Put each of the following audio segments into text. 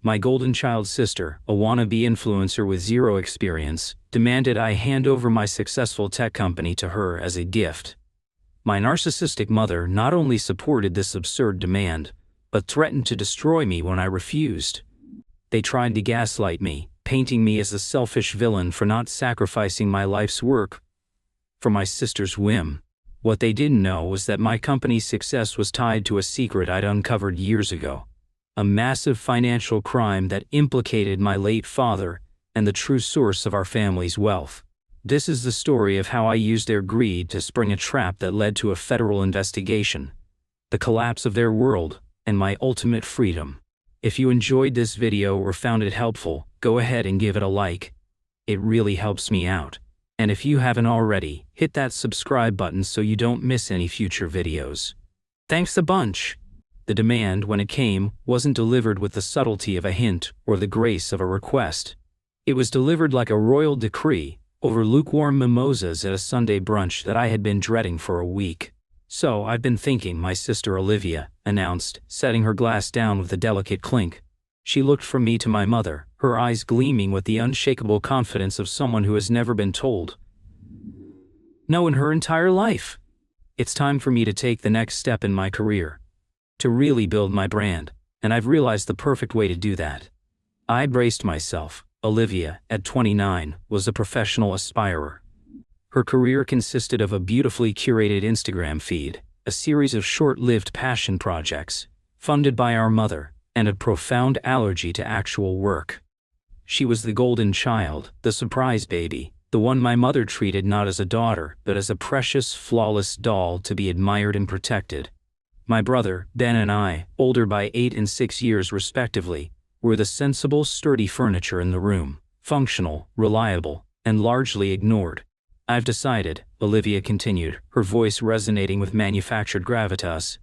My golden child sister, a wannabe influencer with zero experience, demanded I hand over my successful tech company to her as a gift. My narcissistic mother not only supported this absurd demand, but threatened to destroy me when I refused. They tried to gaslight me, painting me as a selfish villain for not sacrificing my life's work for my sister's whim. What they didn't know was that my company's success was tied to a secret I'd uncovered years ago. A massive financial crime that implicated my late father and the true source of our family's wealth. This is the story of how I used their greed to spring a trap that led to a federal investigation, the collapse of their world, and my ultimate freedom. If you enjoyed this video or found it helpful, go ahead and give it a like. It really helps me out. And if you haven't already, hit that subscribe button so you don't miss any future videos. Thanks a bunch. The demand, when it came, wasn't delivered with the subtlety of a hint or the grace of a request. It was delivered like a royal decree, over lukewarm mimosas at a Sunday brunch that I had been dreading for a week. "So I've been thinking," my sister Olivia announced, setting her glass down with a delicate clink. She looked from me to my mother, her eyes gleaming with the unshakable confidence of someone who has never been told no in her entire life. "It's time for me to take the next step in my career, to really build my brand, and I've realized the perfect way to do that." I braced myself. Olivia, at 29, was a professional aspirer. Her career consisted of a beautifully curated Instagram feed, a series of short-lived passion projects, funded by our mother, and a profound allergy to actual work. She was the golden child, the surprise baby, the one my mother treated not as a daughter, but as a precious, flawless doll to be admired and protected. My brother, Ben, and I, older by 8 and 6 years respectively, were the sensible, sturdy furniture in the room, functional, reliable, and largely ignored. "I've decided," Olivia continued, her voice resonating with manufactured gravitas,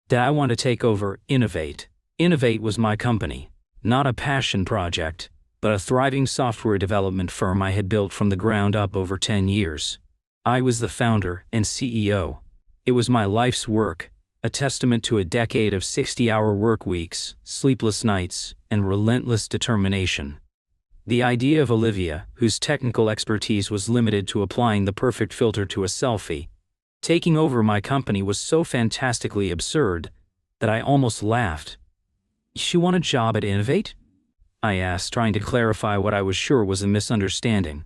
"that I want to take over Innovate." Innovate was my company, not a passion project, but a thriving software development firm I had built from the ground up over 10 years. I was the founder and CEO. It was my life's work, a testament to a decade of 60-hour work weeks, sleepless nights, and relentless determination. The idea of Olivia, whose technical expertise was limited to applying the perfect filter to a selfie, taking over my company was so fantastically absurd that I almost laughed. "You want a job at Innovate?" I asked, trying to clarify what I was sure was a misunderstanding.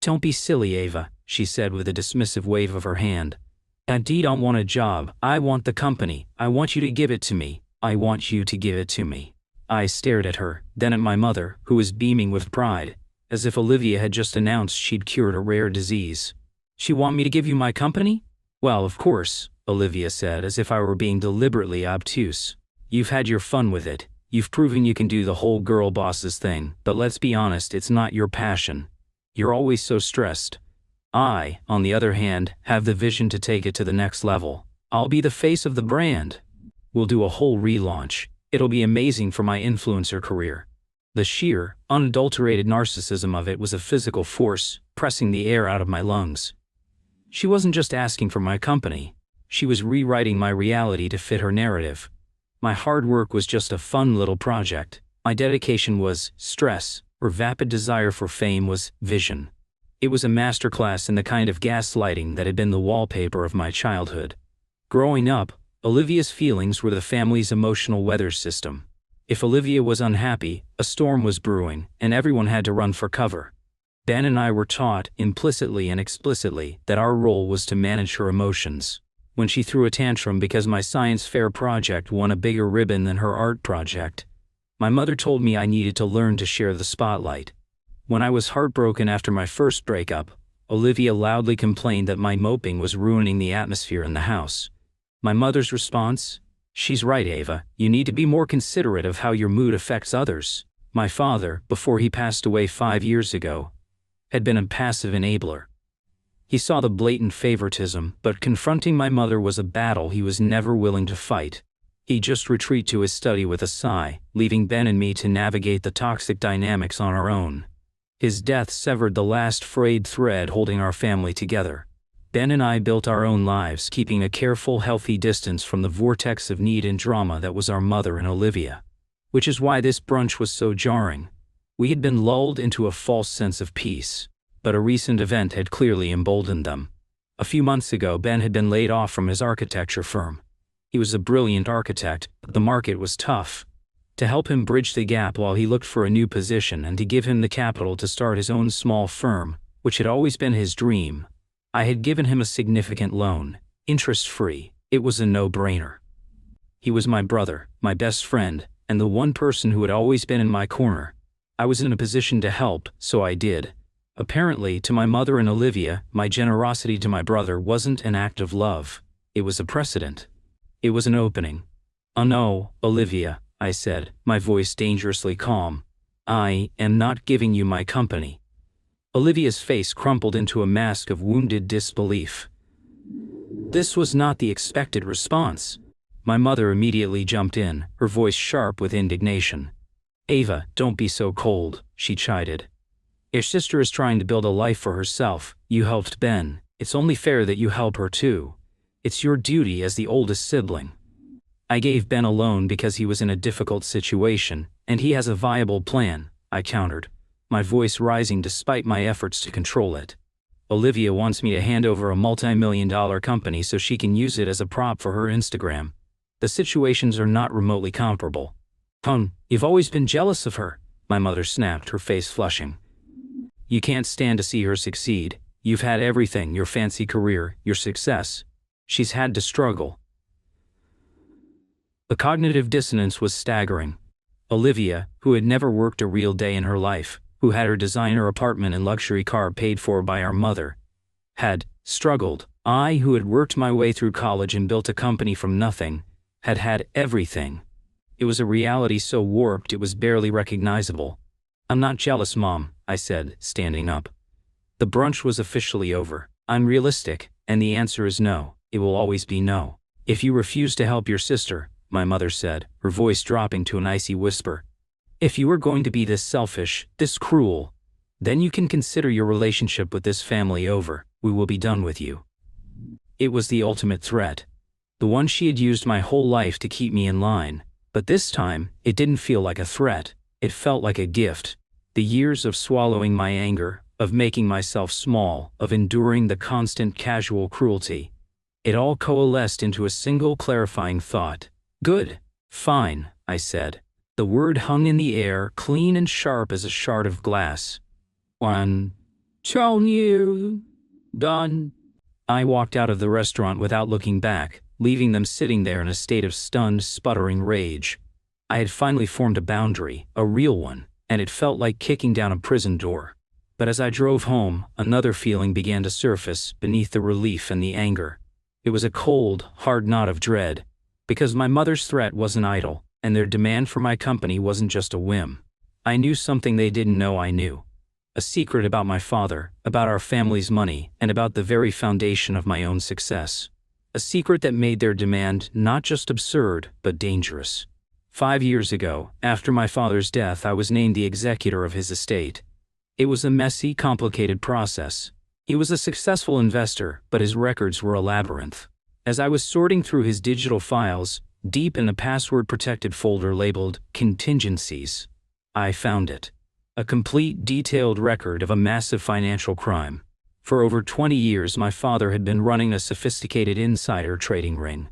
"Don't be silly, Ava," she said with a dismissive wave of her hand. "I don't want a job. I want the company. I want you to give it to me. I want you to give it to me." I stared at her, then at my mother, who was beaming with pride, as if Olivia had just announced she'd cured a rare disease. "She want me to give you my company?" "Well, of course," Olivia said, as if I were being deliberately obtuse. "You've had your fun with it. You've proven you can do the whole girl bosses thing, but let's be honest, it's not your passion. You're always so stressed. I, on the other hand, have the vision to take it to the next level. I'll be the face of the brand. We'll do a whole relaunch. It'll be amazing for my influencer career." The sheer, unadulterated narcissism of it was a physical force, pressing the air out of my lungs. She wasn't just asking for my company. She was rewriting my reality to fit her narrative. My hard work was just a fun little project. My dedication was stress, her vapid desire for fame was vision. It was a masterclass in the kind of gaslighting that had been the wallpaper of my childhood. Growing up, Olivia's feelings were the family's emotional weather system. If Olivia was unhappy, a storm was brewing, and everyone had to run for cover. Ben and I were taught, implicitly and explicitly, that our role was to manage her emotions. When she threw a tantrum because my science fair project won a bigger ribbon than her art project, my mother told me I needed to learn to share the spotlight. When I was heartbroken after my first breakup, Olivia loudly complained that my moping was ruining the atmosphere in the house. My mother's response? "She's right, Ava. You need to be more considerate of how your mood affects others." My father, before he passed away 5 years ago, had been a passive enabler. He saw the blatant favoritism, but confronting my mother was a battle he was never willing to fight. He'd just retreat to his study with a sigh, leaving Ben and me to navigate the toxic dynamics on our own. His death severed the last frayed thread holding our family together. Ben and I built our own lives, keeping a careful, healthy distance from the vortex of need and drama that was our mother and Olivia. which is why this brunch was so jarring. We had been lulled into a false sense of peace, but a recent event had clearly emboldened them. A few months ago, Ben had been laid off from his architecture firm. He was a brilliant architect, but the market was tough. To help him bridge the gap while he looked for a new position and to give him the capital to start his own small firm, which had always been his dream, I had given him a significant loan, interest-free. It was a no-brainer. He was my brother, my best friend, and the one person who had always been in my corner. I was in a position to help, so I did. Apparently, to my mother and Olivia, my generosity to my brother wasn't an act of love. It was a precedent. It was an opening. "Oh no, Olivia," I said, my voice dangerously calm. "I am not giving you my company." Olivia's face crumpled into a mask of wounded disbelief. This was not the expected response. My mother immediately jumped in, her voice sharp with indignation. "Ava, don't be so cold," she chided. "Your sister is trying to build a life for herself. You helped Ben. It's only fair that you help her too. It's your duty as the oldest sibling." "I gave Ben a loan because he was in a difficult situation, and he has a viable plan," I countered, my voice rising despite my efforts to control it. "Olivia wants me to hand over a multi-million-dollar company so she can use it as a prop for her Instagram. The situations are not remotely comparable." You've always been jealous of her," my mother snapped, her face flushing. "You can't stand to see her succeed. You've had everything, your fancy career, your success. She's had to struggle." The cognitive dissonance was staggering. Olivia, who had never worked a real day in her life, who had her designer apartment and luxury car paid for by our mother, had struggled. I, who had worked my way through college and built a company from nothing, had had everything. It was a reality so warped it was barely recognizable. "I'm not jealous, Mom," I said, standing up. The brunch was officially over. "I'm realistic, and the answer is no. It will always be no. If you refuse to help your sister," my mother said, her voice dropping to an icy whisper, "if you are going to be this selfish, this cruel, then you can consider your relationship with this family over. We will be done with you." It was the ultimate threat. The one she had used my whole life to keep me in line. But this time, it didn't feel like a threat. It felt like a gift. The years of swallowing my anger, of making myself small, of enduring the constant casual cruelty. It all coalesced into a single clarifying thought. "Good. Fine," I said. The word hung in the air, clean and sharp as a shard of glass. "One. Tell you. Done." I walked out of the restaurant without looking back, leaving them sitting there in a state of stunned, sputtering rage. I had finally formed a boundary, a real one, and it felt like kicking down a prison door. But as I drove home, another feeling began to surface beneath the relief and the anger. It was a cold, hard knot of dread, because my mother's threat wasn't idle, and their demand for my company wasn't just a whim. I knew something they didn't know I knew. A secret about my father, about our family's money, and about the very foundation of my own success. A secret that made their demand not just absurd, but dangerous. 5 years ago, after my father's death, I was named the executor of his estate. It was a messy, complicated process. He was a successful investor, but his records were a labyrinth. As I was sorting through his digital files, deep in a password-protected folder labeled Contingencies, I found it. A complete, detailed record of a massive financial crime. For over 20 years, my father had been running a sophisticated insider trading ring.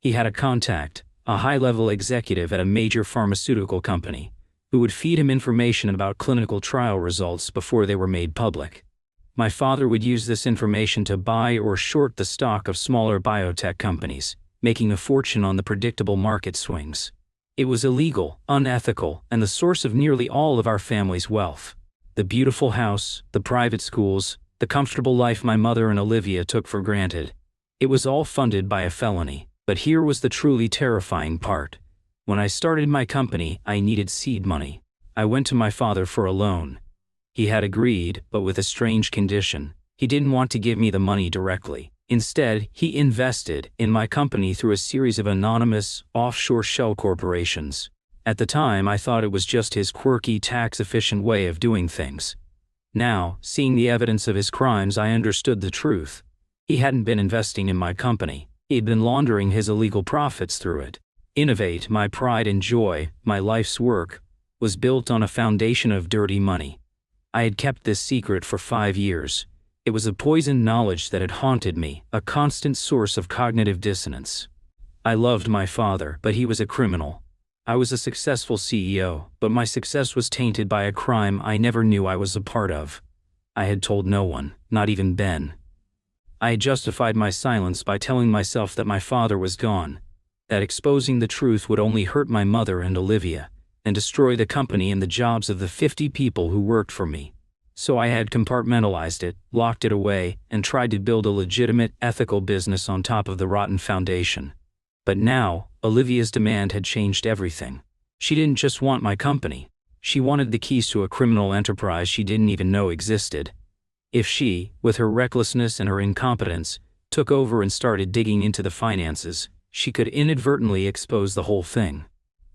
He had a contact, a high-level executive at a major pharmaceutical company, who would feed him information about clinical trial results before they were made public. My father would use this information to buy or short the stock of smaller biotech companies, making a fortune on the predictable market swings. It was illegal, unethical, and the source of nearly all of our family's wealth. The beautiful house, the private schools, the comfortable life my mother and Olivia took for granted. It was all funded by a felony. But here was the truly terrifying part. When I started my company, I needed seed money. I went to my father for a loan. He had agreed, but with a strange condition. He didn't want to give me the money directly. Instead, he invested in my company through a series of anonymous, offshore shell corporations. At the time, I thought it was just his quirky, tax-efficient way of doing things. Now, seeing the evidence of his crimes, I understood the truth. He hadn't been investing in my company. He had been laundering his illegal profits through it. Innovate, my pride and joy, my life's work, was built on a foundation of dirty money. I had kept this secret for 5 years. It was a poisoned knowledge that had haunted me, a constant source of cognitive dissonance. I loved my father, but he was a criminal. I was a successful CEO, but my success was tainted by a crime I never knew I was a part of. I had told no one, not even Ben. I had justified my silence by telling myself that my father was gone, that exposing the truth would only hurt my mother and Olivia, and destroy the company and the jobs of the 50 people who worked for me. So I had compartmentalized it, locked it away, and tried to build a legitimate, ethical business on top of the rotten foundation. But now, Olivia's demand had changed everything. She didn't just want my company. She wanted the keys to a criminal enterprise she didn't even know existed. If she, with her recklessness and her incompetence, took over and started digging into the finances, she could inadvertently expose the whole thing.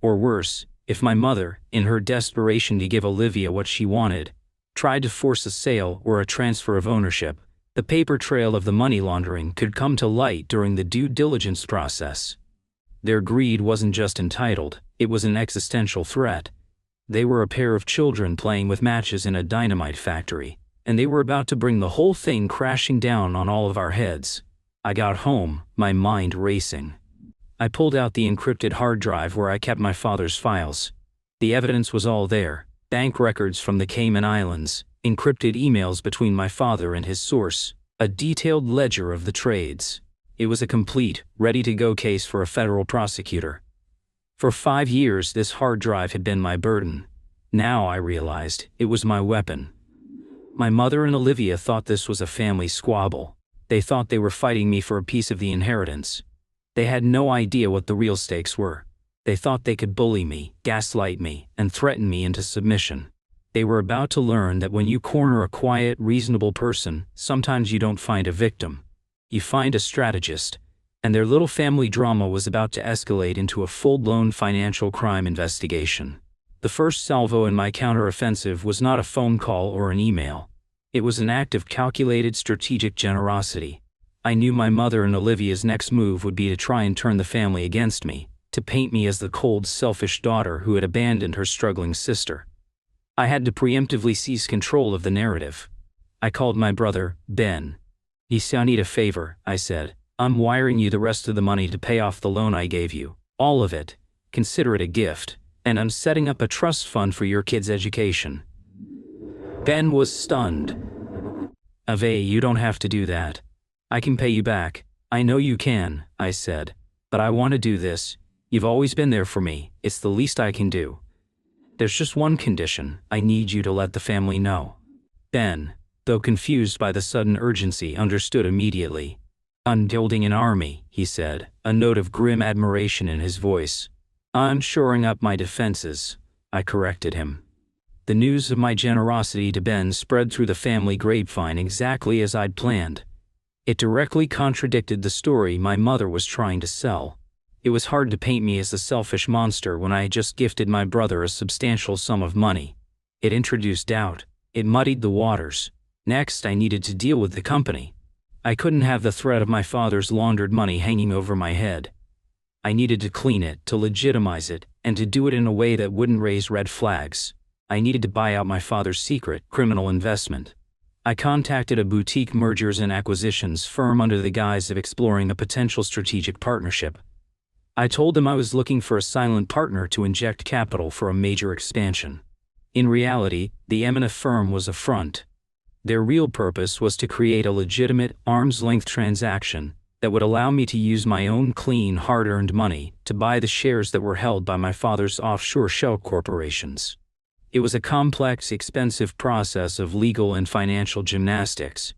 Or worse, if my mother, in her desperation to give Olivia what she wanted, tried to force a sale or a transfer of ownership, the paper trail of the money laundering could come to light during the due diligence process. Their greed wasn't just entitled, it was an existential threat. They were a pair of children playing with matches in a dynamite factory, and they were about to bring the whole thing crashing down on all of our heads. I got home, my mind racing. I pulled out the encrypted hard drive where I kept my father's files. The evidence was all there: bank records from the Cayman Islands, encrypted emails between my father and his source, a detailed ledger of the trades. It was a complete, ready-to-go case for a federal prosecutor. For 5 years this hard drive had been my burden. Now I realized it was my weapon. My mother and Olivia thought this was a family squabble. They thought they were fighting me for a piece of the inheritance. They had no idea what the real stakes were. They thought they could bully me, gaslight me, and threaten me into submission. They were about to learn that when you corner a quiet, reasonable person, sometimes you don't find a victim. You find a strategist, and their little family drama was about to escalate into a full-blown financial crime investigation. The first salvo in my counteroffensive was not a phone call or an email. It was an act of calculated strategic generosity. I knew my mother and Olivia's next move would be to try and turn the family against me, to paint me as the cold, selfish daughter who had abandoned her struggling sister. I had to preemptively seize control of the narrative. I called my brother, Ben. "I need a favor," I said. "I'm wiring you the rest of the money to pay off the loan I gave you. All of it. Consider it a gift. And I'm setting up a trust fund for your kid's education." Ben was stunned. "Ave, you don't have to do that. I can pay you back." "I know you can," I said. "But I want to do this. You've always been there for me. It's the least I can do. There's just one condition. I need you to let the family know." Ben, though confused by the sudden urgency, understood immediately. "I'm building an army," he said, a note of grim admiration in his voice. "I'm shoring up my defenses," I corrected him. The news of my generosity to Ben spread through the family grapevine exactly as I'd planned. It directly contradicted the story my mother was trying to sell. It was hard to paint me as a selfish monster when I had just gifted my brother a substantial sum of money. It introduced doubt. It muddied the waters. Next, I needed to deal with the company. I couldn't have the threat of my father's laundered money hanging over my head. I needed to clean it, to legitimize it, and to do it in a way that wouldn't raise red flags. I needed to buy out my father's secret, criminal investment. I contacted a boutique mergers and acquisitions firm under the guise of exploring a potential strategic partnership. I told them I was looking for a silent partner to inject capital for a major expansion. In reality, the M&A firm was a front. Their real purpose was to create a legitimate, arm's-length transaction that would allow me to use my own clean, hard-earned money to buy the shares that were held by my father's offshore shell corporations. It was a complex, expensive process of legal and financial gymnastics.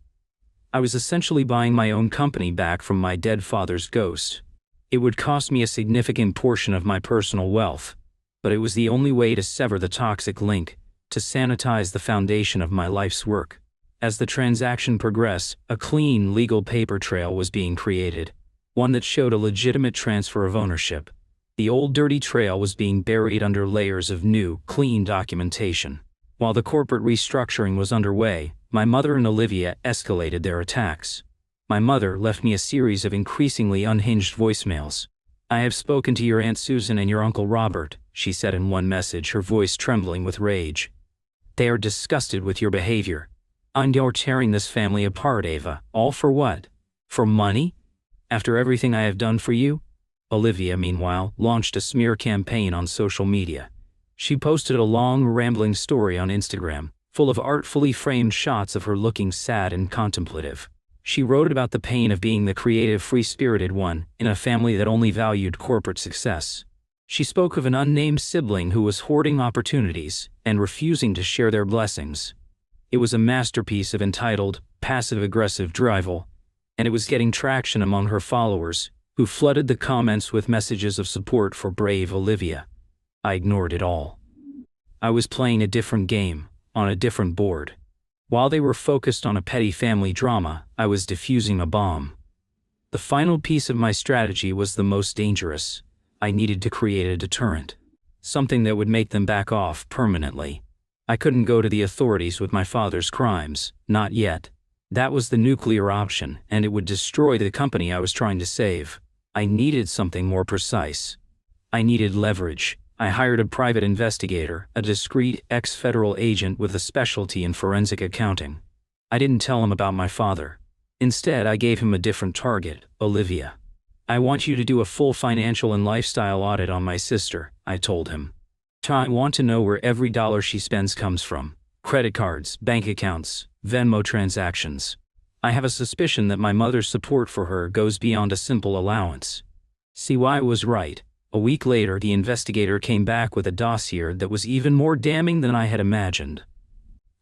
I was essentially buying my own company back from my dead father's ghost. It would cost me a significant portion of my personal wealth, but it was the only way to sever the toxic link, to sanitize the foundation of my life's work. As the transaction progressed, a clean legal paper trail was being created, one that showed a legitimate transfer of ownership. The old dirty trail was being buried under layers of new, clean documentation. While the corporate restructuring was underway, my mother and Olivia escalated their attacks. My mother left me a series of increasingly unhinged voicemails. I have spoken to your Aunt Susan and your Uncle Robert, she said in one message, her voice trembling with rage. They are disgusted with your behavior. And you're tearing this family apart, Ava. All for what? For money? After everything I have done for you? Olivia, meanwhile, launched a smear campaign on social media. She posted a long, rambling story on Instagram, full of artfully framed shots of her looking sad and contemplative. She wrote about the pain of being the creative, free-spirited one in a family that only valued corporate success. She spoke of an unnamed sibling who was hoarding opportunities and refusing to share their blessings. It was a masterpiece of entitled, passive-aggressive drivel, and it was getting traction among her followers, who flooded the comments with messages of support for brave Olivia. I ignored it all. I was playing a different game, on a different board. While they were focused on a petty family drama, I was defusing a bomb. The final piece of my strategy was the most dangerous. I needed to create a deterrent. Something that would make them back off permanently. I couldn't go to the authorities with my father's crimes, not yet. That was the nuclear option, and it would destroy the company I was trying to save. I needed something more precise. I needed leverage. I hired a private investigator, a discreet ex-federal agent with a specialty in forensic accounting. I didn't tell him about my father. Instead, I gave him a different target, Olivia. I want you to do a full financial and lifestyle audit on my sister, I told him. I want to know where every dollar she spends comes from. Credit cards, bank accounts, Venmo transactions. I have a suspicion that my mother's support for her goes beyond a simple allowance. See why I was right. A week later, the investigator came back with a dossier that was even more damning than I had imagined.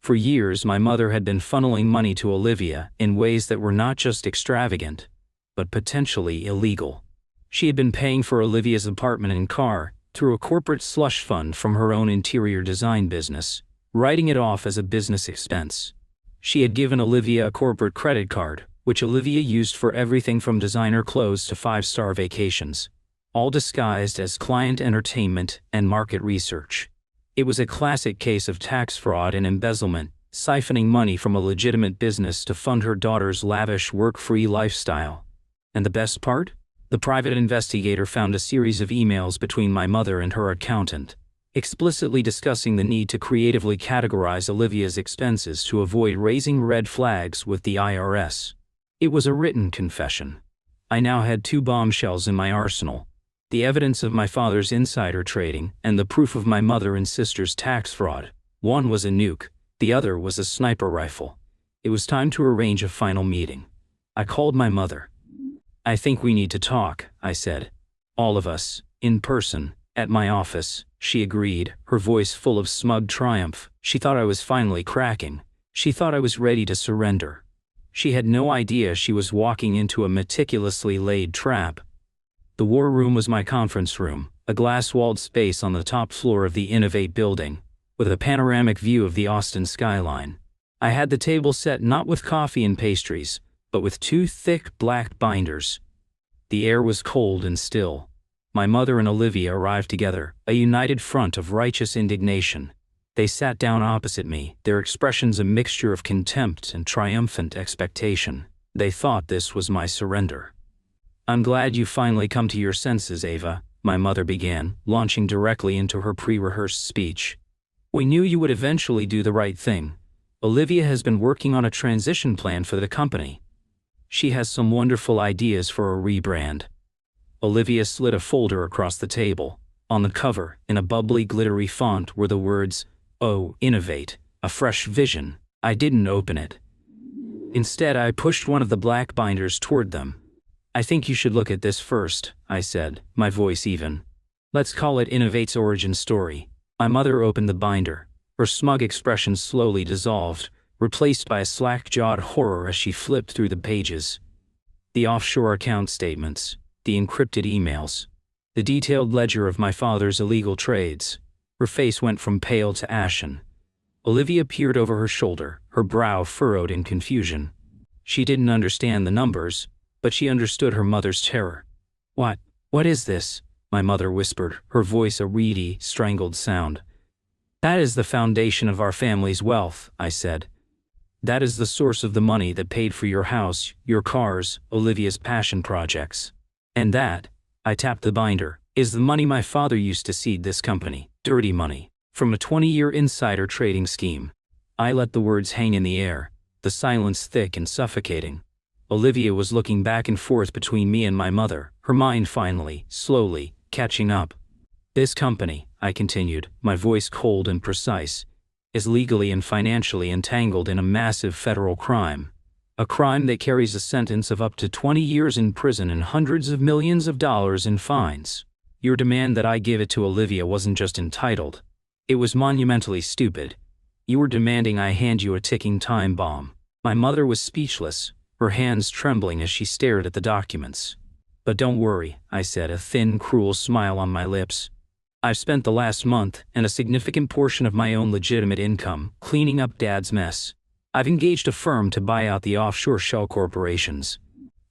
For years, my mother had been funneling money to Olivia in ways that were not just extravagant, but potentially illegal. She had been paying for Olivia's apartment and car through a corporate slush fund from her own interior design business, writing it off as a business expense. She had given Olivia a corporate credit card, which Olivia used for everything from designer clothes to five-star vacations, all disguised as client entertainment and market research. It was a classic case of tax fraud and embezzlement, siphoning money from a legitimate business to fund her daughter's lavish work-free lifestyle. And the best part? The private investigator found a series of emails between my mother and her accountant, explicitly discussing the need to creatively categorize Olivia's expenses to avoid raising red flags with the IRS. It was a written confession. I now had two bombshells in my arsenal: the evidence of my father's insider trading and the proof of my mother and sister's tax fraud. One was a nuke, the other was a sniper rifle. It was time to arrange a final meeting. I called my mother. I think we need to talk, I said. All of us, in person, at my office, she agreed, her voice full of smug triumph. She thought I was finally cracking. She thought I was ready to surrender. She had no idea she was walking into a meticulously laid trap. The war room was my conference room, a glass-walled space on the top floor of the Innovate building, with a panoramic view of the Austin skyline. I had the table set not with coffee and pastries, but with two thick black binders. The air was cold and still. My mother and Olivia arrived together, a united front of righteous indignation. They sat down opposite me, their expressions a mixture of contempt and triumphant expectation. They thought this was my surrender. I'm glad you finally come to your senses, Ava, my mother began, launching directly into her pre-rehearsed speech. We knew you would eventually do the right thing. Olivia has been working on a transition plan for the company. She has some wonderful ideas for a rebrand. Olivia slid a folder across the table. On the cover, in a bubbly, glittery font, were the words, "Oh, Innovate, a fresh vision." I didn't open it. Instead, I pushed one of the black binders toward them. I think you should look at this first, I said, my voice even. Let's call it Innovate's origin story. My mother opened the binder. Her smug expression slowly dissolved, replaced by a slack-jawed horror as she flipped through the pages. The offshore account statements, the encrypted emails, the detailed ledger of my father's illegal trades. Her face went from pale to ashen. Olivia peered over her shoulder, her brow furrowed in confusion. She didn't understand the numbers, but she understood her mother's terror. What is this?" my mother whispered, her voice a reedy, strangled sound. "That is the foundation of our family's wealth," I said. "That is the source of the money that paid for your house, your cars, Olivia's passion projects. And that," I tapped the binder. Is the money my father used to seed this company. Dirty money. From a 20-year insider trading scheme. I let the words hang in the air, the silence thick and suffocating. Olivia was looking back and forth between me and my mother, her mind finally, slowly, catching up. This company, I continued, my voice cold and precise, is legally and financially entangled in a massive federal crime. A crime that carries a sentence of up to 20 years in prison and hundreds of millions of dollars in fines. Your demand that I give it to Olivia wasn't just entitled. It was monumentally stupid. You were demanding I hand you a ticking time bomb. My mother was speechless, her hands trembling as she stared at the documents. But don't worry, I said, a thin, cruel smile on my lips. I've spent the last month, and a significant portion of my own legitimate income, cleaning up Dad's mess. I've engaged a firm to buy out the offshore shell corporations.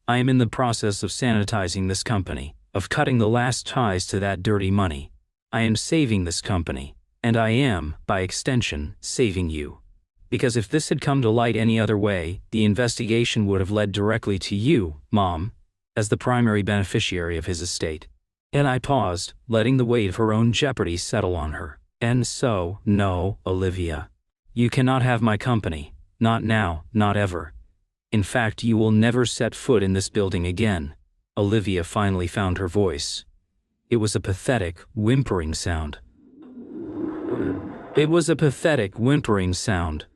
I am in the process of sanitizing this company, of cutting the last ties to that dirty money. I am saving this company. And I am, by extension, saving you. Because if this had come to light any other way, the investigation would have led directly to you, Mom, as the primary beneficiary of his estate. And I paused, letting the weight of her own jeopardy settle on her. And so, no, Olivia. You cannot have my company. Not now, not ever. In fact, you will never set foot in this building again. Olivia finally found her voice. It was a pathetic, whimpering sound. It was a pathetic, whimpering sound.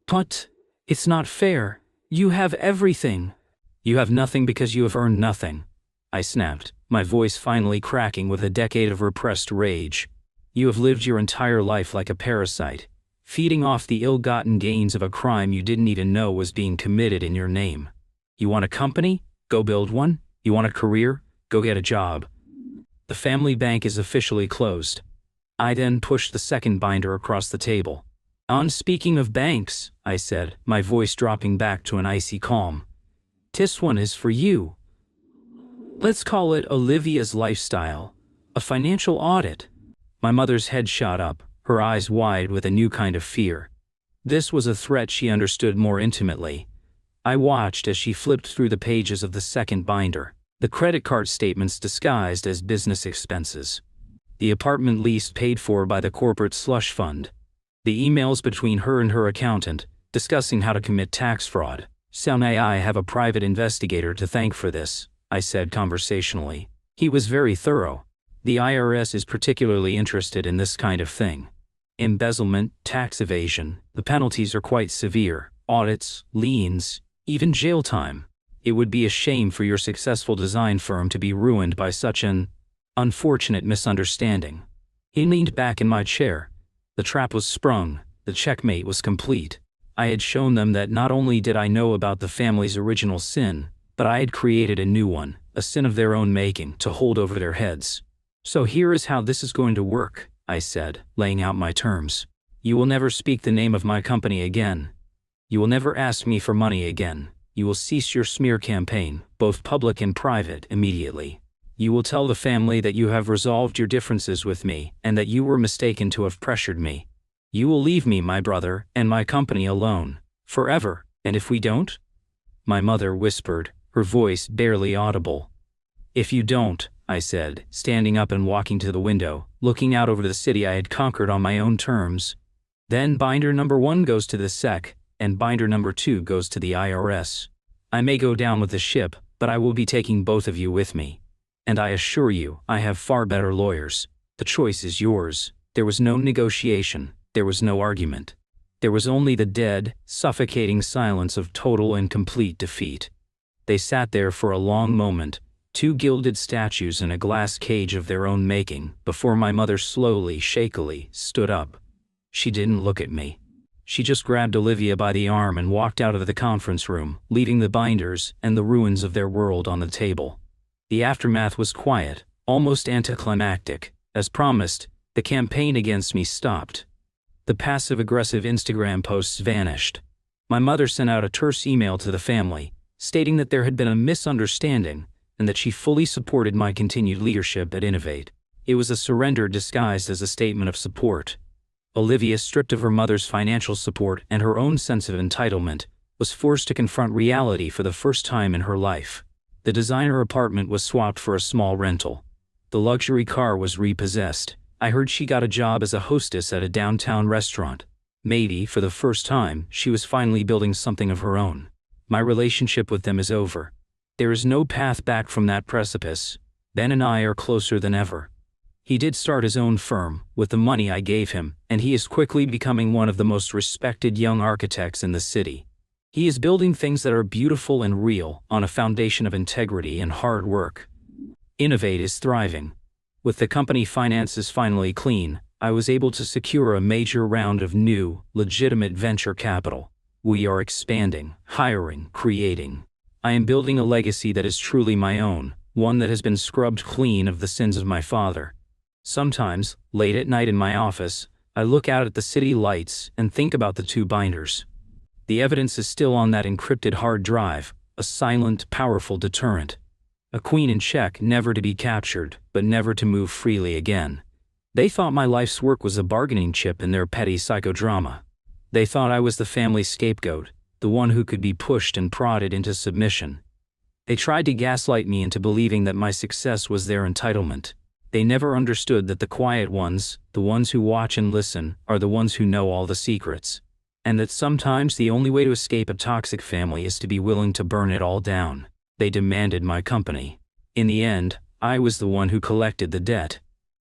But, it's not fair. You have everything. You have nothing because you have earned nothing. I snapped, my voice finally cracking with a decade of repressed rage. You have lived your entire life like a parasite, feeding off the ill-gotten gains of a crime you didn't even know was being committed in your name. You want a company? Go build one. You want a career? Go get a job. The family bank is officially closed. I then pushed the second binder across the table. On speaking of banks, I said, my voice dropping back to an icy calm. This one is for you. Let's call it Olivia's lifestyle. A financial audit. My mother's head shot up, her eyes wide with a new kind of fear. This was a threat she understood more intimately. I watched as she flipped through the pages of the second binder, the credit card statements disguised as business expenses. The apartment lease paid for by the corporate slush fund. The emails between her and her accountant, discussing how to commit tax fraud. So may I have a private investigator to thank for this, I said conversationally. He was very thorough. The IRS is particularly interested in this kind of thing. Embezzlement, tax evasion, the penalties are quite severe. Audits, liens, even jail time. It would be a shame for your successful design firm to be ruined by such an unfortunate misunderstanding. He leaned back in my chair. The trap was sprung, the checkmate was complete. I had shown them that not only did I know about the family's original sin, but I had created a new one, a sin of their own making, to hold over their heads. So here is how this is going to work, I said, laying out my terms. You will never speak the name of my company again. You will never ask me for money again. You will cease your smear campaign, both public and private, immediately. You will tell the family that you have resolved your differences with me and that you were mistaken to have pressured me. You will leave me, my brother, and my company alone, forever, and if we don't? My mother whispered, her voice barely audible. If you don't, I said, standing up and walking to the window, looking out over the city I had conquered on my own terms. Then binder number 1 goes to the SEC, and binder number 2 goes to the IRS. I may go down with the ship, but I will be taking both of you with me. And I assure you, I have far better lawyers. The choice is yours. There was no negotiation. There was no argument. There was only the dead, suffocating silence of total and complete defeat. They sat there for a long moment, 2 gilded statues in a glass cage of their own making, before my mother slowly, shakily, stood up. She didn't look at me. She just grabbed Olivia by the arm and walked out of the conference room, leaving the binders and the ruins of their world on the table. The aftermath was quiet, almost anticlimactic. As promised, the campaign against me stopped. The passive-aggressive Instagram posts vanished. My mother sent out a terse email to the family, stating that there had been a misunderstanding and that she fully supported my continued leadership at Innovate. It was a surrender disguised as a statement of support. Olivia, stripped of her mother's financial support and her own sense of entitlement, was forced to confront reality for the first time in her life. The designer apartment was swapped for a small rental. The luxury car was repossessed. I heard she got a job as a hostess at a downtown restaurant. Maybe, for the first time, she was finally building something of her own. My relationship with them is over. There is no path back from that precipice. Ben and I are closer than ever. He did start his own firm, with the money I gave him, and he is quickly becoming one of the most respected young architects in the city. He is building things that are beautiful and real, on a foundation of integrity and hard work. Innovate is thriving. With the company finances finally clean, I was able to secure a major round of new, legitimate venture capital. We are expanding, hiring, creating. I am building a legacy that is truly my own, one that has been scrubbed clean of the sins of my father. Sometimes, late at night in my office, I look out at the city lights and think about the two binders. The evidence is still on that encrypted hard drive, a silent, powerful deterrent. A queen in check, never to be captured, but never to move freely again. They thought my life's work was a bargaining chip in their petty psychodrama. They thought I was the family scapegoat, the one who could be pushed and prodded into submission. They tried to gaslight me into believing that my success was their entitlement. They never understood that the quiet ones, the ones who watch and listen, are the ones who know all the secrets. And that sometimes the only way to escape a toxic family is to be willing to burn it all down. They demanded my company. In the end, I was the one who collected the debt.